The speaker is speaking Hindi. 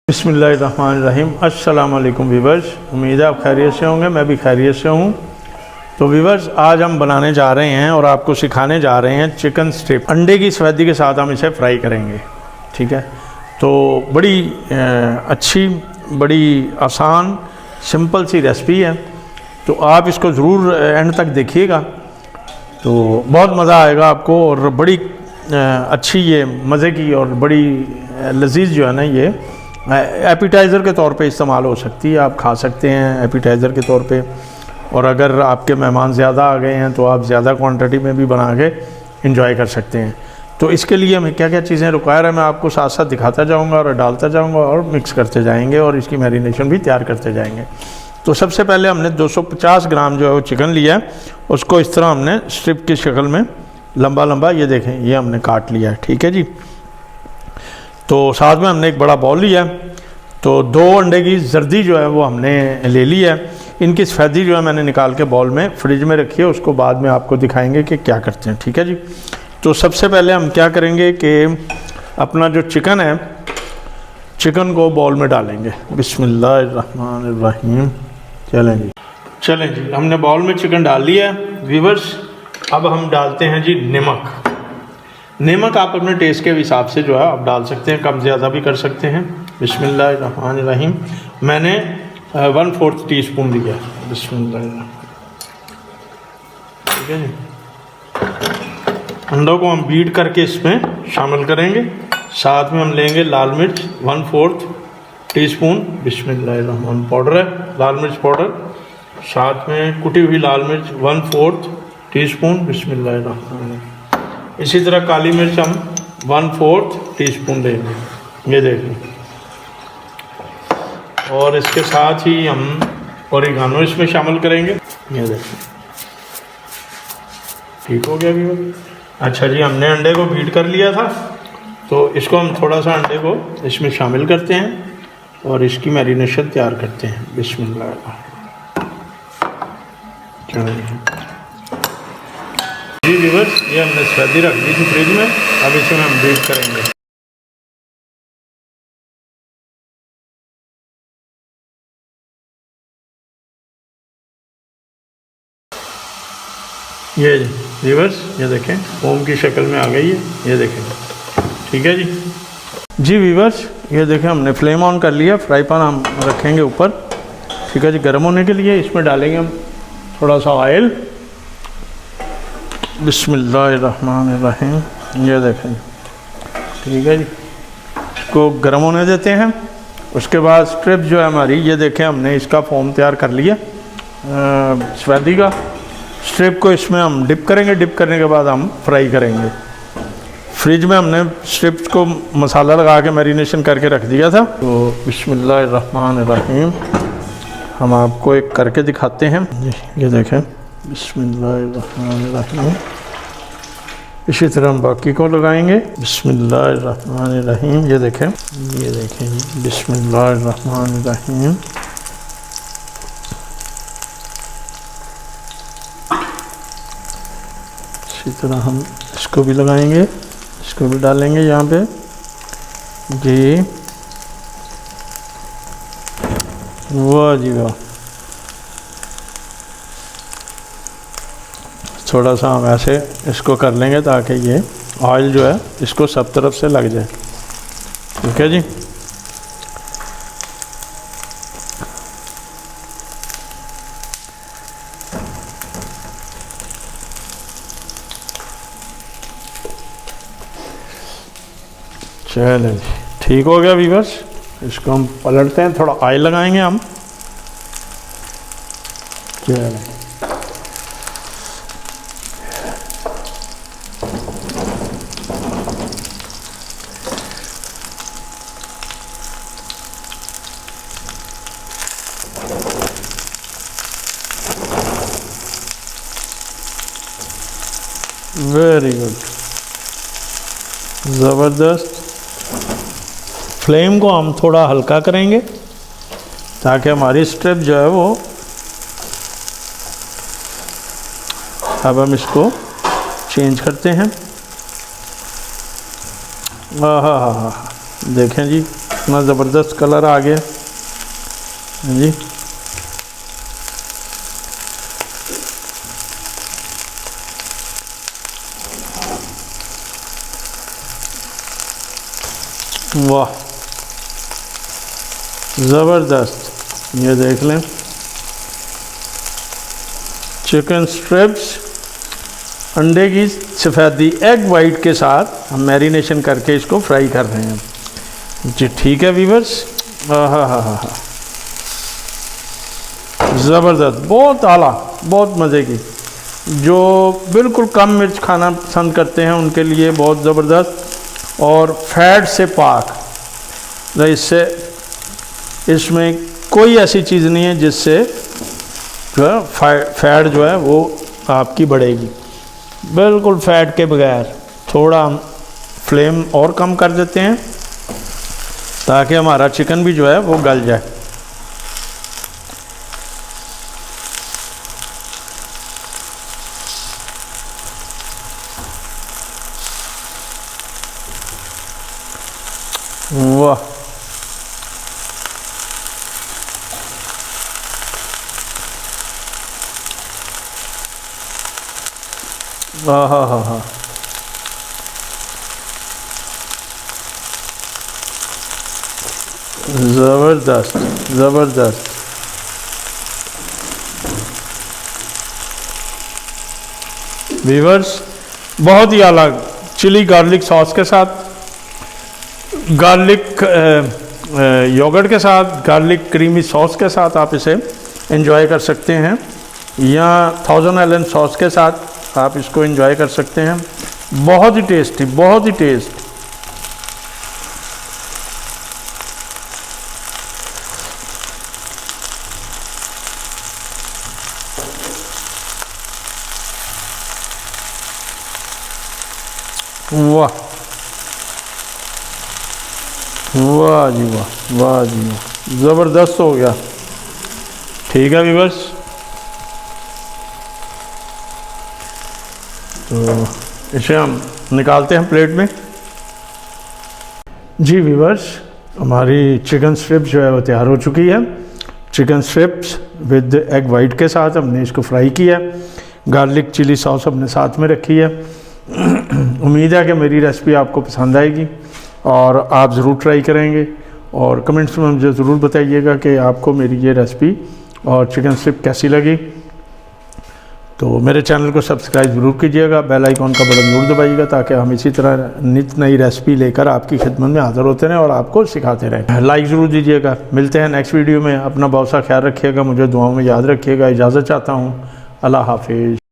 बिस्मिल्लाहिर्रहमानिर्रहीम। अस्सलाम वालेकुम वीवर्स, उम्मीद है आप खैरियत से होंगे। मैं भी खैरियत से हूँ। तो वीवर्स, आज हम बनाने जा रहे हैं और आपको सिखाने जा रहे हैं चिकन स्ट्रिप। अंडे की सफ़ेदी के साथ हम इसे फ्राई करेंगे। ठीक है, तो बड़ी अच्छी, बड़ी आसान, सिंपल सी रेसिपी है। तो आप इसको ज़रूर एंड तक देखिएगा, तो बहुत मज़ा आएगा आपको। और बड़ी अच्छी ये मज़े की और बड़ी लजीज जो है ना, ये एपिटाइज़र के तौर पे इस्तेमाल हो सकती है। आप खा सकते हैं एपिटाइज़र के तौर पे। और अगर आपके मेहमान ज़्यादा आ गए हैं तो आप ज़्यादा क्वांटिटी में भी बना के इंजॉय कर सकते हैं। तो इसके लिए हमें क्या क्या चीज़ें रिक्वायर है, मैं आपको साथ साथ दिखाता जाऊंगा और डालता जाऊंगा और मिक्स करते जाएंगे और इसकी मैरिनेशन भी तैयार करते जाएंगे। तो सबसे पहले हमने 250 ग्राम जो है वो चिकन लिया है। उसको इस तरह हमने स्ट्रिप की शक्ल में लंबा लंबा, ये देखें, ये हमने काट लिया है। ठीक है जी। तो साथ में हमने एक बड़ा बाउल लिया है। तो 2 अंडे की जर्दी जो है वो हमने ले ली है। इनकी सफ़ेदी जो है मैंने निकाल के बाउल में फ्रिज में रखी है। उसको बाद में आपको दिखाएंगे कि क्या करते हैं। ठीक है जी। तो सबसे पहले हम क्या करेंगे कि अपना जो चिकन है, चिकन को बाउल में डालेंगे। बिस्मिल्लाहिर्रहमानिर्रहीम। चलें जी, हमने बाउल में चिकन डाल लिया है व्यूअर्स। अब हम डालते हैं जी नमक। नमक आप अपने टेस्ट के हिसाब से जो है आप डाल सकते हैं, कम ज़्यादा भी कर सकते हैं। बिस्मिल्लाहिर्रहमानिर्रहीम। मैंने 1/4 टीस्पून लिया है। बिस्मिल्लाहिर्रहमानिर्रहीम। ठीक है जी। अंडों को हम बीट करके इसमें शामिल करेंगे। साथ में हम लेंगे लाल मिर्च 1/4 टीस्पून। बिस्मिल्लाहिर्रहमानिर्रहीम। पाउडर है, लाल मिर्च पाउडर। साथ में कुटी हुई लाल मिर्च 1/4 टीस्पून। बिस्मिल्लाहिर्रहमानिर्रहीम। इसी तरह काली मिर्च हम 1/4 टीस्पून लेंगे, ये देखें। और इसके साथ ही हम ओरिगानो इसमें शामिल करेंगे, ये देखें। ठीक हो गया भी। अच्छा जी, हमने अंडे को बीट कर लिया था, तो इसको हम थोड़ा सा अंडे को इसमें शामिल करते हैं और इसकी मैरिनेशन तैयार करते हैं। बिस्मिल्लाह। जी व्यूअर्स, ये हमने सफ़ेदी रख दी थी फ्रिज में। अब इसमें हम बीट करेंगे। ये व्यूअर्स, ये देखें, फोम की शक्ल में आ गई है, ये देखें। ठीक है जी व्यूअर्स, ये देखें, हमने फ्लेम ऑन कर लिया। फ्राई पैन हम रखेंगे ऊपर। ठीक है जी। गर्म होने के लिए इसमें डालेंगे हम थोड़ा सा ऑयल। बिस्मिल्लाहिर्रहमानिर्रहीम। ये देखें। ठीक है जी। इसको गर्म होने देते हैं। उसके बाद स्ट्रिप जो है हमारी, ये देखें, हमने इसका फोम तैयार कर लिया सफ़ेदी का। स्ट्रिप को इसमें हम डिप करेंगे। डिप करने के बाद हम फ्राई करेंगे। फ्रिज में हमने स्ट्रिप्स को मसाला लगा के मैरिनेशन करके रख दिया था। तो बिस्मिल्लाहिर्रहमानिर्रहीम, हम आपको एक करके दिखाते हैं। ये देखें। बिस्मिल्लाहिर्रहमानिर्रहीम। इसी तरह हम बाकी को लगाएंगे। बिस्मिल्लाहिर्रहमानिर्रहीम। ये देखें, ये देखें जी। बिस्मिल्लाहिर्रहमानिर्रहीम। इसी तरह हम इसको भी लगाएंगे, इसको भी डालेंगे यहाँ पे जी। वाह जी वाह। थोड़ा सा हम ऐसे इसको कर लेंगे ताकि ये ऑयल जो है इसको सब तरफ से लग जाए। ठीक है जी। चलें जी, ठीक हो गया व्यूअर्स। इसको हम पलटते हैं, थोड़ा ऑयल लगाएंगे हम। चलें। वेरी गुड, ज़बरदस्त। फ्लेम को हम थोड़ा हल्का करेंगे ताकि हमारी स्ट्रिप जो है वो, अब हम इसको चेंज करते हैं। हाँ हाँ हाँ हाँ, देखें जी, इतना ज़बरदस्त कलर आ गया जी। वाह ज़बरदस्त, ये देख लें चिकन स्ट्रिप्स अंडे की सफ़ेदी एग वाइट के साथ हम मैरिनेशन करके इसको फ्राई कर रहे हैं जी। ठीक है वीवर्स, हा ज़बरदस्त, बहुत आला, बहुत मज़े की। जो बिल्कुल कम मिर्च खाना पसंद करते हैं उनके लिए बहुत ज़बरदस्त और फैट से पाक। इससे इसमें कोई ऐसी चीज़ नहीं है जिससे जो है फैट जो है वो आपकी बढ़ेगी, बिल्कुल फैट के बगैर। थोड़ा हम फ्लेम और कम कर देते हैं ताकि हमारा चिकन भी जो है वो गल जाए। वाह हा ज़बरदस्त ज़बरदस्त। वीवर्स बहुत ही अलग चिली गार्लिक सॉस के साथ, गार्लिक योगर्ट के साथ, गार्लिक क्रीमी सॉस के साथ आप इसे एंजॉय कर सकते हैं, या थाउजेंड आइलैंड सॉस के साथ आप इसको एंजॉय कर सकते हैं। बहुत ही टेस्टी, बहुत ही टेस्ट। वाह वाह जी वाह, वाह जी वाह, ज़बरदस्त हो गया। ठीक है वीवर्स, तो इसे हम निकालते हैं प्लेट में जी। वीवर्स हमारी चिकन स्ट्रिप्स जो है वो तैयार हो चुकी है। Chicken strips with egg white के साथ हमने इसको फ्राई किया, गार्लिक चिली सॉस हमने साथ में रखी है। उम्मीद है कि मेरी रेसिपी आपको पसंद आएगी और आप ज़रूर ट्राई करेंगे, और कमेंट्स में मुझे ज़रूर बताइएगा कि आपको मेरी ये रेसिपी और चिकन स्ट्रिप कैसी लगी। तो मेरे चैनल को सब्सक्राइब ज़रूर कीजिएगा, बेल आइकॉन का बटन ज़रूर दबाइएगा ताकि हम इसी तरह नित नई रेसिपी लेकर आपकी खिदमत में हाज़िर होते रहें और आपको सिखाते रहें। लाइक ज़रूर दीजिएगा। मिलते हैं नेक्स्ट वीडियो में। अपना बहुत सा ख्याल रखिएगा, मुझे दुआओं में याद रखिएगा। इजाज़त चाहता हूँ। अल्लाह हाफिज़।